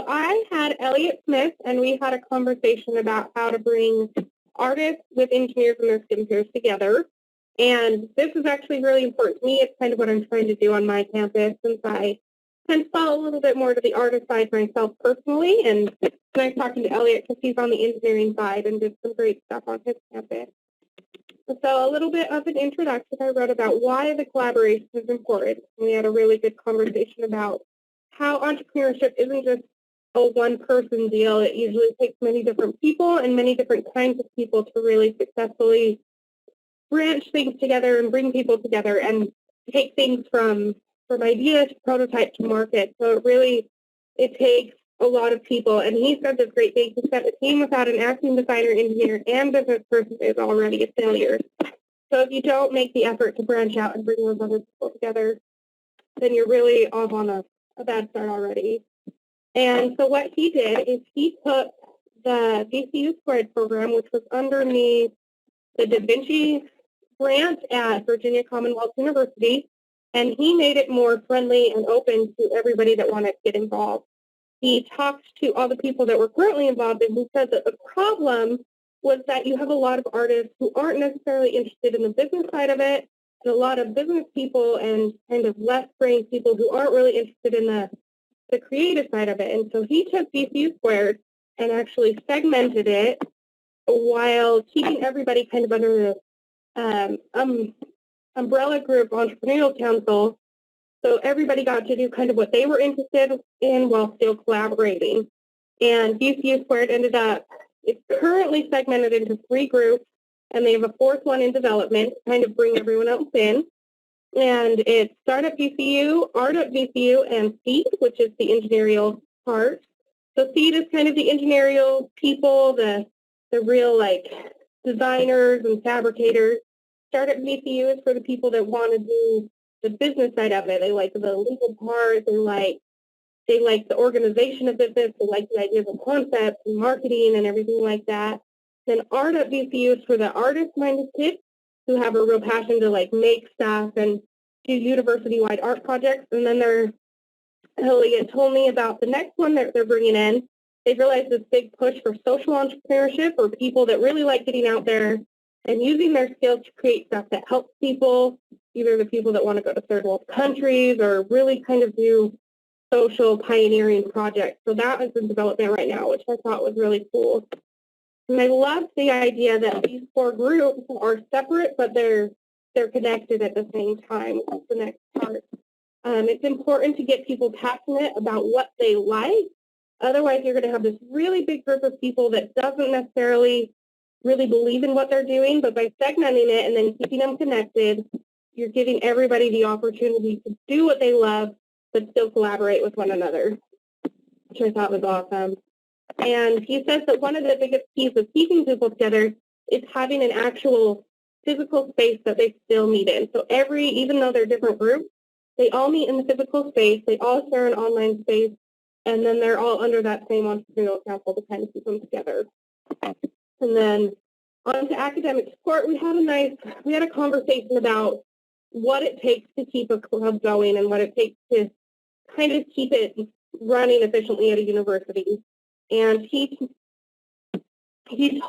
So I had Elliot Smith, and we had a conversation about how to bring artists with engineers and their STEM peers together. And this is actually really important to me. It's kind of what I'm trying to do on my campus, since I tend to fall a little bit more to the artist side myself personally. And I'm talking to Elliot because he's on the engineering side and did some great stuff on his campus. So a little bit of an introduction I wrote about why the collaboration is important. We had a really good conversation about how entrepreneurship isn't just a one-person deal. It usually takes many different people and many different kinds of people to really successfully branch things together and bring people together and take things from idea to prototype to market. So it takes a lot of people. And he said this great thing. He said a team without an acting designer, engineer, and business person is already a failure. So if you don't make the effort to branch out and bring those other people together, then you're really off on a bad start already. And so what he did is he took the VCU Squared program, which was underneath the Da Vinci grant at Virginia Commonwealth University, and he made it more friendly and open to everybody that wanted to get involved. He talked to all the people that were currently involved, and he said that the problem was that you have a lot of artists who aren't necessarily interested in the business side of it, and a lot of business people and kind of left-brain people who aren't really interested in the creative side of it. And so he took VCU Squared and actually segmented it while keeping everybody kind of under the umbrella group Entrepreneurial Council. So everybody got to do kind of what they were interested in while still collaborating. And VCU Squared it's currently segmented into 3 groups, and they have a 4th one in development to kind of bring everyone else in. And it's Startup VCU, Art at VCU, and SEED, which is the engineerial part. So SEED is kind of the engineerial people, the real designers and fabricators. Startup VCU is for the people that want to do the business side of it. They like the legal part. They like the organization of business. They like the ideas of concepts and marketing and everything like that. Then Art at VCU is for the artist-minded kids who have a real passion to make stuff and do university-wide art projects. And then Elliot told me about the next one that they're bringing in. They've realized this big push for social entrepreneurship, or people that really like getting out there and using their skills to create stuff that helps people, either the people that want to go to third world countries or really kind of do social pioneering projects. So that is in development right now, which I thought was really cool. And I loved the idea that these 4 groups are separate, but they're connected at the same time. That's the next part. It's important to get people passionate about what they like. Otherwise, you're going to have this really big group of people that doesn't necessarily really believe in what they're doing, but by segmenting it and then keeping them connected, you're giving everybody the opportunity to do what they love, but still collaborate with one another, which I thought was awesome. And he says that one of the biggest keys of keeping people together is having an actual physical space that they still meet in. So even though they're different groups, they all meet in the physical space, they all share an online space, and then they're all under that same entrepreneurial council to kind of keep them together. And then on to academic support, we had a conversation about what it takes to keep a club going and what it takes to kind of keep it running efficiently at a university. And he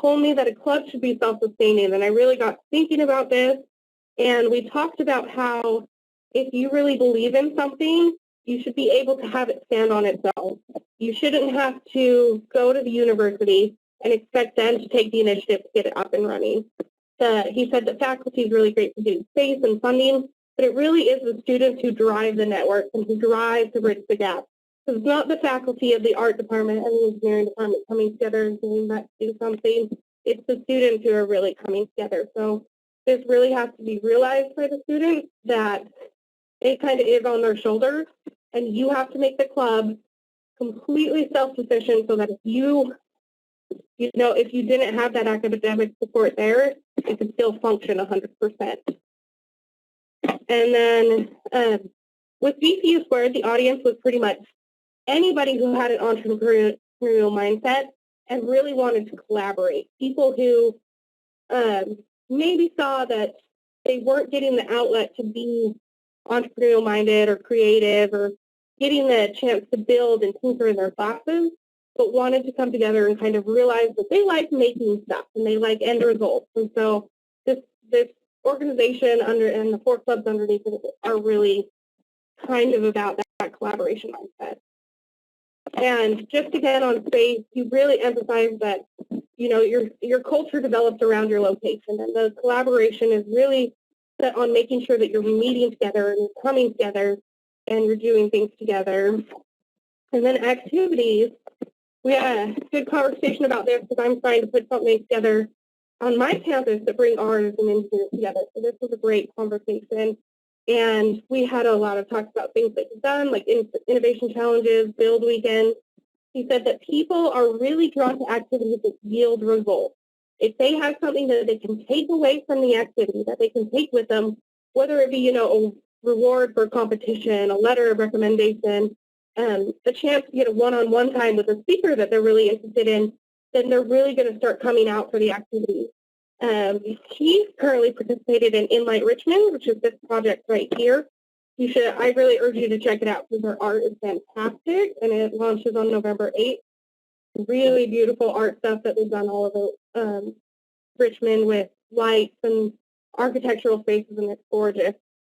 told me that a club should be self-sustaining, and I really got thinking about this. And we talked about how if you really believe in something, you should be able to have it stand on its own. You shouldn't have to go to the university and expect them to take the initiative to get it up and running. He said that faculty is really great for getting space and funding, but it really is the students who drive the network and who drive to bridge the gap. So it's not the faculty of the art department and the engineering department coming together and saying, let's do something. It's the students who are really coming together. So this really has to be realized by the students that it kind of is on their shoulders, and you have to make the club completely self-sufficient so that if you didn't have that academic support there, it could still function 100%. And then with VCU Squared, the audience was pretty much anybody who had an entrepreneurial mindset and really wanted to collaborate. People who maybe saw that they weren't getting the outlet to be entrepreneurial minded or creative or getting the chance to build and tinker in their classes, but wanted to come together and kind of realize that they like making stuff and they like end results. And so this organization and the 4 clubs underneath it are really kind of about that collaboration mindset. And just again on space, you really emphasize that, you know, your culture develops around your location, and the collaboration is really set on making sure that you're meeting together and you're coming together and you're doing things together. And then activities, we had a good conversation about this because I'm trying to put something together on my campus that bring artists and engineers together. So this was a great conversation. And we had a lot of talks about things that he's done, like innovation challenges, build weekend. He said that people are really drawn to activities that yield results. If they have something that they can take away from the activity, that they can take with them, whether it be, you know, a reward for a competition, a letter of recommendation, a chance to get a one-on-one time with a speaker that they're really interested in, then they're really going to start coming out for the activity. He's currently participated in Inlight Richmond, which is this project right here. I really urge you to check it out because their art is fantastic, and it launches on November 8th. Really beautiful art stuff that they've done all over Richmond with lights and architectural spaces, and it's gorgeous.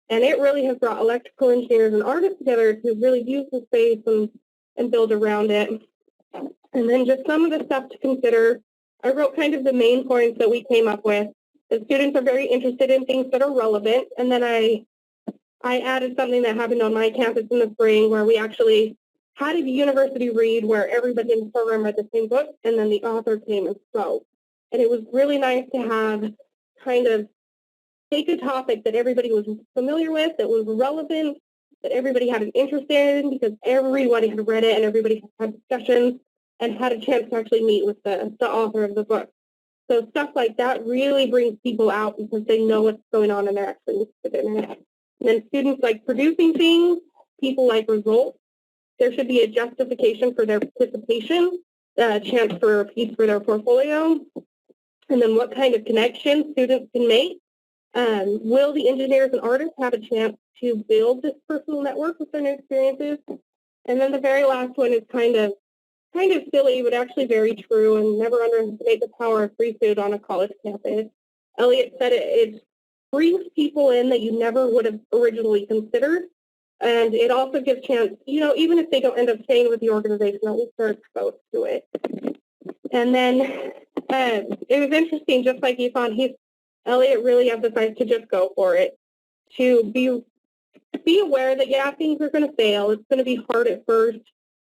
And it really has brought electrical engineers and artists together to really use the space and build around it. And then just some of the stuff to consider. I wrote kind of the main points that we came up with. The students are very interested in things that are relevant. And then I added something that happened on my campus in the spring where we actually had a university read where everybody in the program read the same book, and then the author came and spoke. And it was really nice to have kind of take a topic that everybody was familiar with, that was relevant, that everybody had an interest in, because everybody had read it and everybody had discussions and had a chance to actually meet with the author of the book. So stuff like that really brings people out because they know what's going on and they're actually interested in it. And then students like producing things, people like results. There should be a justification for their participation, a chance for a piece for their portfolio, and then what kind of connections students can make. Will the engineers and artists have a chance to build this personal network with their new experiences? And then the very last one is kind of silly, but actually very true, and never underestimate the power of free food on a college campus. Elliot said it brings people in that you never would have originally considered, and it also gives chance, you know, even if they don't end up staying with the organization, at least they're exposed to it. And then it was interesting, just like you found, Elliot really emphasized to just go for it, to be aware that, yeah, things are going to fail. It's going to be hard at first,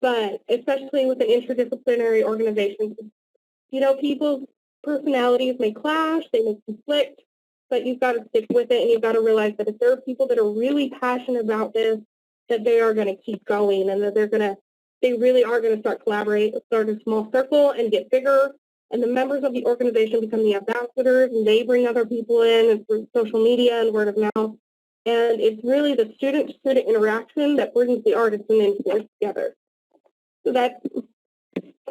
but especially with an interdisciplinary organization, you know, people's personalities may clash, they may conflict, but you've got to stick with it, and you've got to realize that if there are people that are really passionate about this, that they are going to keep going, and that they really are going to start collaborating, start a small circle and get bigger, and the members of the organization become the ambassadors, and they bring other people in and through social media and word of mouth. And it's really the student-to-student interaction that brings the artists and engineers together. So that's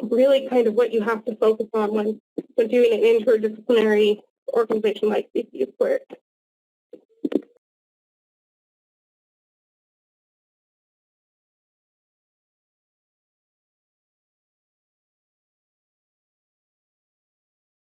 really kind of what you have to focus on when doing an interdisciplinary organization like CCU Squared.